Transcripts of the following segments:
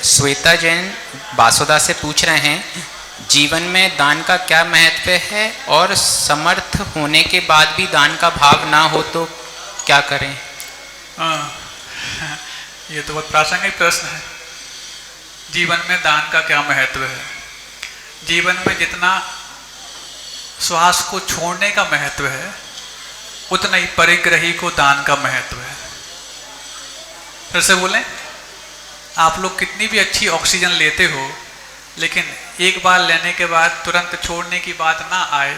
श्वेता जैन बासुदा से पूछ रहे हैं, जीवन में दान का क्या महत्व है और समर्थ होने के बाद भी दान का भाव ना हो तो क्या करें? ये तो बहुत प्रासंगिक प्रश्न है। जीवन में दान का क्या महत्व है? जीवन में जितना श्वास को छोड़ने का महत्व है उतना ही परिग्रही को दान का महत्व है। फिर से बोलें, आप लोग कितनी भी अच्छी ऑक्सीजन लेते हो लेकिन एक बार लेने के बाद तुरंत छोड़ने की बात ना आए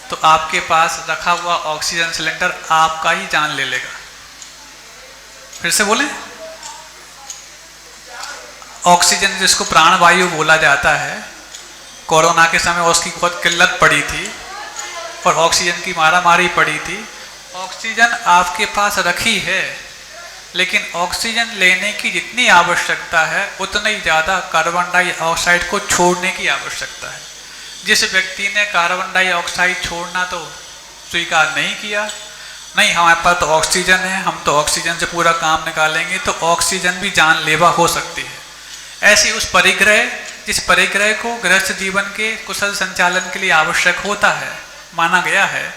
तो आपके पास रखा हुआ ऑक्सीजन सिलेंडर आपका ही जान ले लेगा। फिर से बोलें, ऑक्सीजन जिसको प्राणवायु बोला जाता है, कोरोना के समय उसकी बहुत किल्लत पड़ी थी और ऑक्सीजन की मारामारी पड़ी थी। ऑक्सीजन आपके पास रखी है लेकिन ऑक्सीजन लेने की जितनी आवश्यकता है उतना ही ज़्यादा कार्बन डाइऑक्साइड को छोड़ने की आवश्यकता है। जिस व्यक्ति ने कार्बन डाइऑक्साइड छोड़ना तो स्वीकार नहीं किया, नहीं हमारे पास तो ऑक्सीजन है, हम तो ऑक्सीजन से पूरा काम निकालेंगे, तो ऑक्सीजन भी जानलेवा हो सकती है। ऐसी उस परिग्रह, जिस परिग्रह को गृहस्थ जीवन के कुशल संचालन के लिए आवश्यक होता है, माना गया है,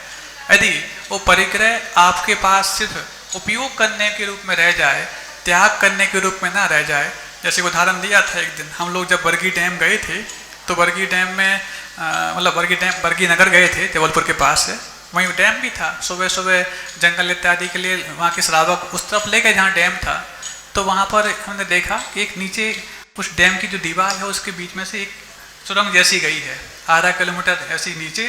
यदि वो परिग्रह आपके पास सिर्फ उपयोग करने के रूप में रह जाए, त्याग करने के रूप में ना रह जाए। जैसे उदाहरण दिया था, एक दिन हम लोग जब बरगी डैम गए थे तो बरगी डैम में बरगी नगर गए थे, जबलपुर के पास है, वहीं डैम भी था। सुबह सुबह जंगल इत्यादि के लिए वहाँ के श्रावक उस तरफ ले गए जहाँ डैम था, तो वहाँ पर हमने देखा कि एक नीचे उस डैम की जो दीवार है उसके बीच में से एक सुरंग जैसी गई है, आधा किलोमीटर ऐसी नीचे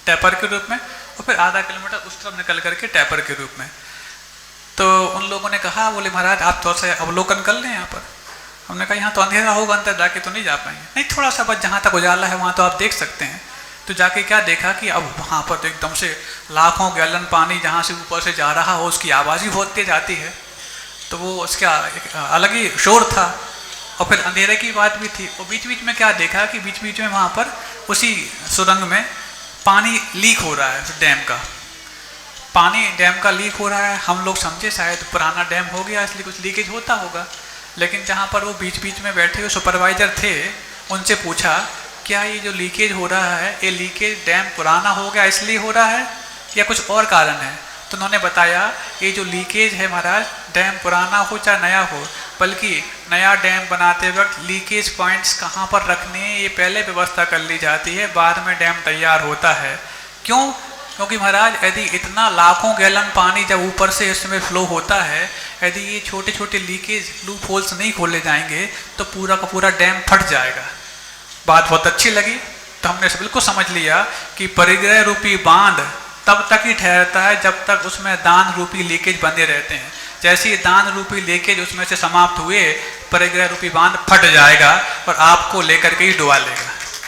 टैपर के रूप में और फिर आधा किलोमीटर उस तरफ निकल करके टैपर के रूप में। तो उन लोगों ने कहा, बोले महाराज आप थोड़ा सा अवलोकन कर लें यहाँ पर। हमने कहा यहाँ तो अंधेरा होगा, अंदर जाके तो नहीं जा पाएंगे। नहीं, थोड़ा सा बस जहाँ तक उजाला है वहाँ तो आप देख सकते हैं। तो जाके क्या देखा कि अब वहाँ पर तो एकदम से लाखों गैलन पानी जहाँ से ऊपर से जा रहा हो उसकी आवाज़ भी बहुत तेज आती है, तो वो उसका एक अलग ही शोर था। और फिर अंधेरे की बात भी थी। और बीच बीच में क्या देखा कि बीच बीच में वहाँ पर उसी सुरंग में पानी लीक हो रहा है, डैम का पानी, डैम का लीक हो रहा है। हम लोग समझे शायद पुराना डैम हो गया इसलिए कुछ लीकेज होता होगा, लेकिन जहाँ पर वो बीच बीच में बैठे हुए सुपरवाइजर थे उनसे पूछा, क्या ये जो लीकेज हो रहा है, ये लीकेज डैम पुराना हो गया इसलिए हो रहा है या कुछ और कारण है? तो उन्होंने बताया, ये जो लीकेज है महाराज, डैम पुराना हो चाहे नया हो, बल्कि नया डैम बनाते वक्त लीकेज पॉइंट्स कहाँ पर रखने ये पहले व्यवस्था कर ली जाती है, बाद में डैम तैयार होता है। क्यों? क्योंकि महाराज यदि इतना लाखों गैलन पानी जब ऊपर से इसमें फ्लो होता है, यदि ये छोटे छोटे लीकेज लूप होल्स नहीं खोले जाएंगे तो पूरा का पूरा डैम फट जाएगा। बात बहुत अच्छी लगी, तो हमने बिल्कुल समझ लिया कि परिग्रह रूपी बांध तब तक ही ठहरता है जब तक उसमें दान रूपी लीकेज बने रहते हैं। जैसे ही दान रूपी लीकेज उसमें से समाप्त हुए, परिग्रह रूपी बांध फट जाएगा और आपको लेकर के ही डुबा लेगा।